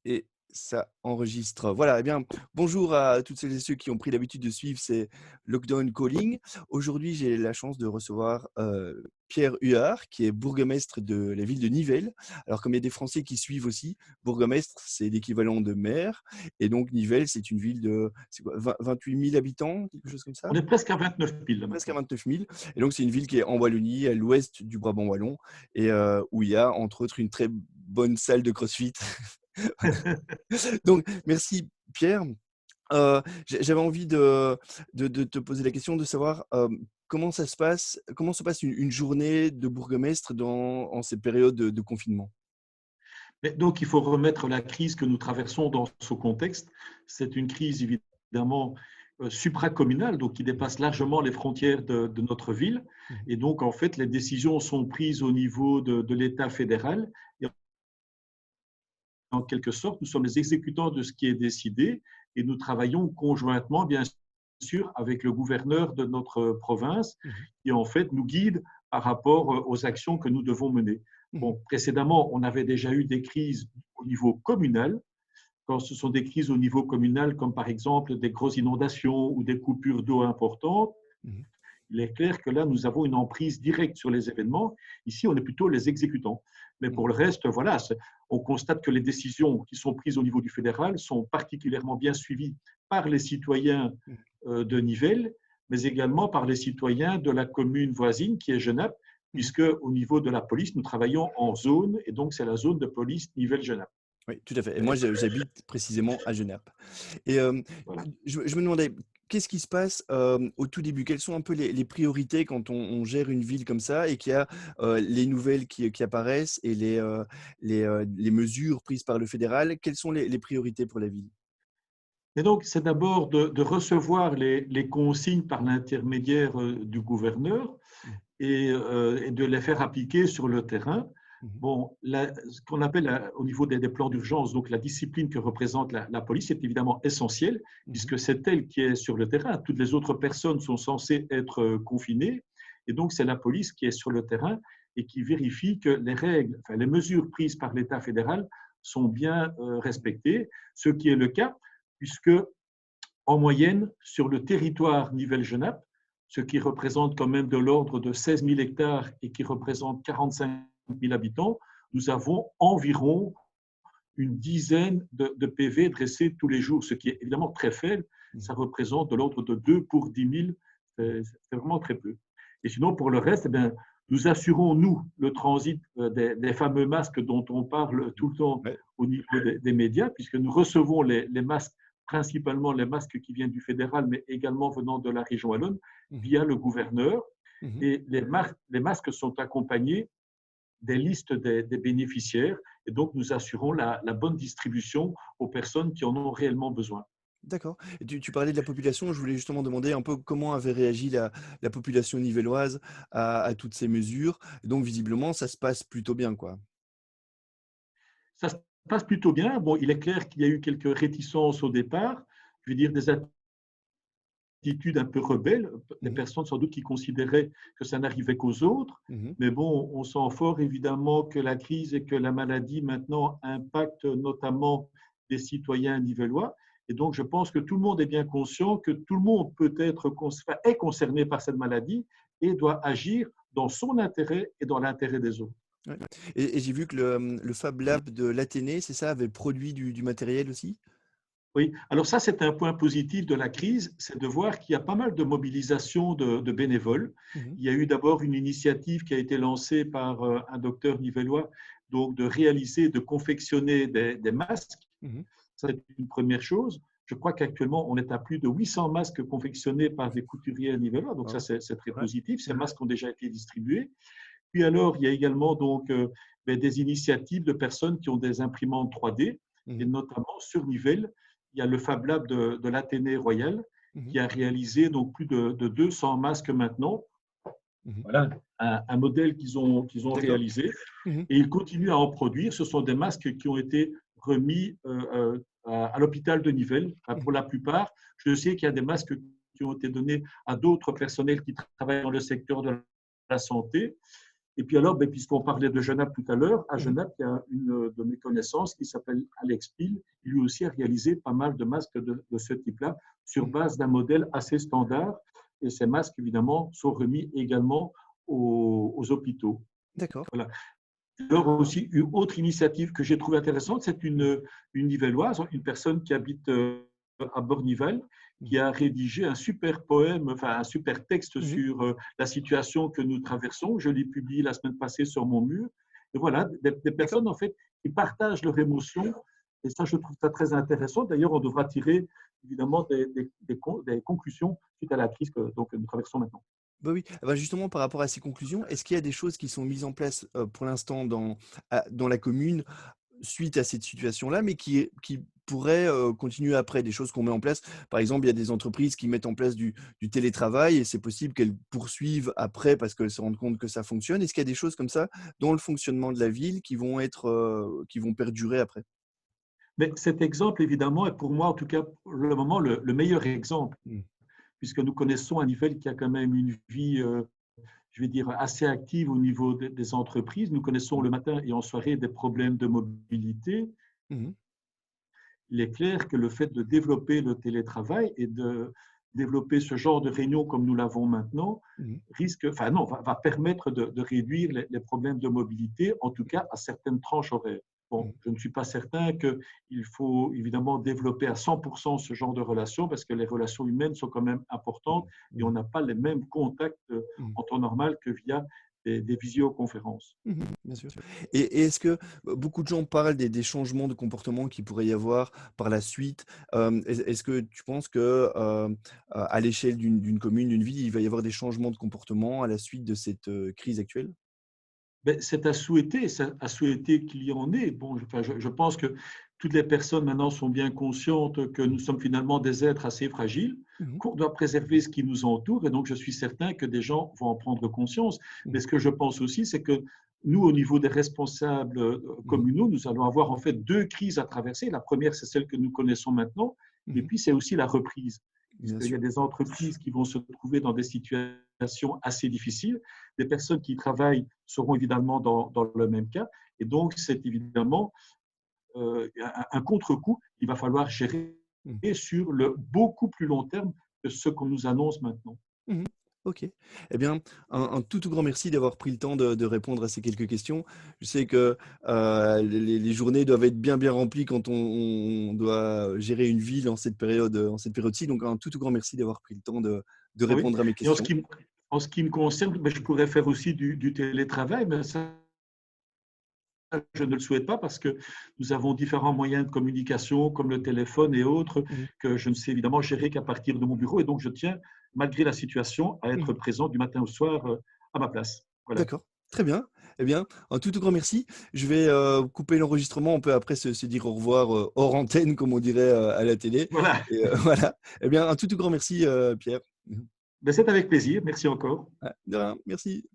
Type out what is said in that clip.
Et ça enregistre. Voilà, eh bien, bonjour à toutes celles et ceux qui ont pris l'habitude de suivre ces Lockdown Calling. Aujourd'hui, j'ai la chance de recevoir, Pierre Huard, qui est bourgmestre de la ville de Nivelles. Alors, comme il y a des Français qui suivent aussi, bourgmestre, c'est l'équivalent de maire et donc Nivelles, c'est une ville de, c'est quoi, 28 000 habitants, quelque chose comme ça? On est presque à 29 000 là Presque à maintenant. 29 000 et donc c'est une ville qui est en Wallonie, à l'ouest du Brabant wallon et où il y a entre autres une très bonne salle de CrossFit. Donc merci Pierre. J'avais envie de te poser la question de savoir, comment se passe une journée de bourgmestre en cette période de confinement? Mais donc, il faut remettre la crise que nous traversons dans ce contexte. C'est une crise évidemment supracommunale, donc qui dépasse largement les frontières de notre ville. Mmh. Et donc, en fait, les décisions sont prises au niveau de l'État fédéral. Et en quelque sorte, nous sommes les exécutants de ce qui est décidé et nous travaillons conjointement, bien sûr, avec le gouverneur de notre province Mmh. qui, en fait, nous guide par rapport aux actions que nous devons mener. Mmh. Bon, précédemment, on avait déjà eu des crises au niveau communal. Quand ce sont des crises au niveau communal, comme par exemple des grosses inondations ou des coupures d'eau importantes, Mmh. il est clair que là, nous avons une emprise directe sur les événements. Ici, on est plutôt les exécutants. Mais Mmh. pour le reste, voilà, on constate que les décisions qui sont prises au niveau du fédéral sont particulièrement bien suivies par les citoyens Mmh. de Nivelles, mais également par les citoyens de la commune voisine qui est Genappe, Mmh. puisque au niveau de la police, nous travaillons en zone, et donc c'est la zone de police Nivelles-Genappe. Oui, tout à fait et moi j'habite précisément à Genappe et Voilà. je me demandais, qu'est-ce qui se passe, au tout début? Quelles sont un peu les priorités quand on gère une ville comme ça et qu'il y a, les nouvelles qui apparaissent et les mesures prises par le fédéral? Quelles sont les priorités pour la ville? Et donc, c'est d'abord de recevoir les consignes par l'intermédiaire du gouverneur Mmh. et de les faire appliquer sur le terrain. Mmh. Bon, ce qu'on appelle au niveau des plans d'urgence, donc la discipline que représente la police est évidemment essentielle, Mmh. puisque c'est elle qui est sur le terrain. Toutes les autres personnes sont censées être confinées, et donc c'est la police qui est sur le terrain et qui vérifie que les règles, enfin les mesures prises par l'État fédéral sont bien respectées, ce qui est le cas, puisque en moyenne, sur le territoire Nivelles-Genappe, ce qui représente quand même de l'ordre de 16 000 hectares et qui représente 45 000 habitants, nous avons environ une dizaine de PV dressés tous les jours, ce qui est évidemment très faible. Mmh. Ça représente de l'ordre de 2 pour 10 000, c'est vraiment très peu. Et sinon, pour le reste, eh bien, nous assurons, nous, le transit des fameux masques dont on parle tout le temps Ouais. au niveau des médias, puisque nous recevons les masques, principalement les masques qui viennent du fédéral, mais également venant de la région wallonne, Mmh. via le gouverneur. Mmh. Et les masques sont accompagnés des listes des bénéficiaires et donc nous assurons la bonne distribution aux personnes qui en ont réellement besoin. D'accord et tu parlais de la population, je voulais justement demander un peu comment avait réagi la population nivelloise à toutes ces mesures. Donc visiblement, ça se passe plutôt bien, quoi? Ça se passe plutôt bien. Bon, il est clair qu'il y a eu quelques réticences au départ, je veux dire des attitudes un peu rebelles, des Mmh. personnes sans doute qui considéraient que ça n'arrivait qu'aux autres. Mmh. Mais bon, on sent fort évidemment que la crise et que la maladie maintenant impactent notamment les citoyens nivellois. Et donc, je pense que tout le monde est bien conscient que tout le monde est concerné par cette maladie et doit agir dans son intérêt et dans l'intérêt des autres. Ouais et j'ai vu que le Fab Lab de l'Athénée, c'est ça, avait produit du matériel aussi? Oui, alors ça, c'est un point positif de la crise, c'est de voir qu'il y a pas mal de mobilisation de bénévoles. Mmh. Il y a eu d'abord une initiative qui a été lancée par un docteur nivellois, donc de réaliser, de confectionner des masques. Mmh. Ça, c'est une première chose. Je crois qu'actuellement, on est à plus de 800 masques confectionnés par des couturiers nivellois, donc ça, Waouh. c'est très Ouais. positif. Ces Mmh. masques ont déjà été distribués. Puis alors, il y a également donc des initiatives de personnes qui ont des imprimantes 3D, et Mmh. notamment sur Nivelles, il y a le Fab Lab de l'Athénée Royal Mmh. qui a réalisé donc plus de 200 masques maintenant. Mmh. Voilà un modèle qu'ils ont D'accord. réalisé Mmh. et ils continuent à en produire. Ce sont des masques qui ont été remis à l'hôpital de Nivelles Mmh. pour la plupart. Je sais qu'il y a des masques qui ont été donnés à d'autres personnels qui travaillent dans le secteur de la santé. Et puis alors, ben, puisqu'on parlait de Genappe tout à l'heure, à Mhm. Genappe, il y a une de mes connaissances qui s'appelle Alex Peel. Il lui aussi a réalisé pas mal de masques de ce type-là sur Mhm. base d'un modèle assez standard. Et ces masques, évidemment, sont remis également aux hôpitaux. D'accord. Voilà. Alors aussi, une autre initiative que j'ai trouvée intéressante, c'est une Nivelloise, une personne qui habite à Bornival, Mhm. qui a rédigé un super poème, enfin un super texte Mhm. sur la situation que nous traversons. Je l'ai publié la semaine passée sur mon mur. Et voilà, des D'accord. personnes en fait qui partagent leurs émotions. Et ça, je trouve ça très intéressant. D'ailleurs, on devra tirer évidemment des conclusions suite à la crise que nous traversons maintenant. Bah oui, ah bah, justement par rapport à ces conclusions, est-ce qu'il y a des choses qui sont mises en place, pour l'instant dans la commune suite à cette situation-là, mais qui pourraient, continuer après? Des choses qu'on met en place? Par exemple, il y a des entreprises qui mettent en place du télétravail et c'est possible qu'elles poursuivent après parce qu'elles se rendent compte que ça fonctionne. Est-ce qu'il y a des choses comme ça dans le fonctionnement de la ville qui vont perdurer après? Mais cet exemple, évidemment, est pour moi, en tout cas, pour le moment, le meilleur exemple, Mmh. puisque nous connaissons un Nivelles qui a quand même une vie, je vais dire, assez active au niveau des entreprises. Nous connaissons Mmh. le matin et en soirée des problèmes de mobilité. Mmh. Il est clair que le fait de développer le télétravail et de développer ce genre de réunion comme nous l'avons maintenant Mmh. risque, enfin non, va permettre de réduire les problèmes de mobilité, en tout cas à certaines tranches horaires. Bon, Mmh. je ne suis pas certain qu'il faut évidemment développer à 100% ce genre de relations parce que les relations humaines sont quand même importantes et on Mmh. n'a pas les mêmes contacts Mmh. en temps normal que via des visioconférences. Mmh. Bien sûr. Et est-ce que beaucoup de gens parlent des changements de comportement qu'il pourrait y avoir par la suite? Est-ce que tu penses que, à l'échelle d'une commune, d'une ville, il va y avoir des changements de comportement à la suite de cette, crise actuelle? Ben, c'est à souhaiter qu'il y en ait. Bon, enfin, je pense que toutes les personnes maintenant sont bien conscientes que nous sommes finalement des êtres assez fragiles, Mmh. qu'on doit préserver ce qui nous entoure, et donc je suis certain que des gens vont en prendre conscience. Mais Mmh. ce que je pense aussi, c'est que nous, au niveau des responsables Mmh. communaux, nous allons avoir en fait deux crises à traverser. La première, c'est celle que nous connaissons maintenant, et Mmh. puis c'est aussi la reprise, Bien puisqu'il y a sûr. des entreprises qui vont se trouver dans des situations assez difficiles. Les personnes qui travaillent seront évidemment dans le même cas. Et donc, c'est évidemment un contre-coup qu'il va falloir gérer Mmh. sur le beaucoup plus long terme que ce qu'on nous annonce maintenant. Mmh. OK. Eh bien, un tout grand merci d'avoir pris le temps de répondre à ces quelques questions. Je sais que, les journées doivent être bien remplies quand on doit gérer une ville en cette période-ci. Donc un tout grand merci d'avoir pris le temps de Oui. répondre à mes Et questions. en ce qui me concerne, ben, je pourrais faire aussi du télétravail, mais ça, je ne le souhaite pas parce que nous avons différents moyens de communication, comme le téléphone et autres, Mmh. que je ne sais évidemment gérer qu'à partir de mon bureau. Et donc, je tiens, malgré la situation, à être Mmh. présent du matin au soir à ma place. Voilà. D'accord, très bien. Eh bien, un tout grand merci. Je vais, couper l'enregistrement. On peut après se dire au revoir, hors antenne, comme on dirait, à la télé Voilà. et voilà. Eh bien, un tout grand merci, Pierre. Mmh. Ben, c'est avec plaisir. Merci encore. Ouais, de rien, merci.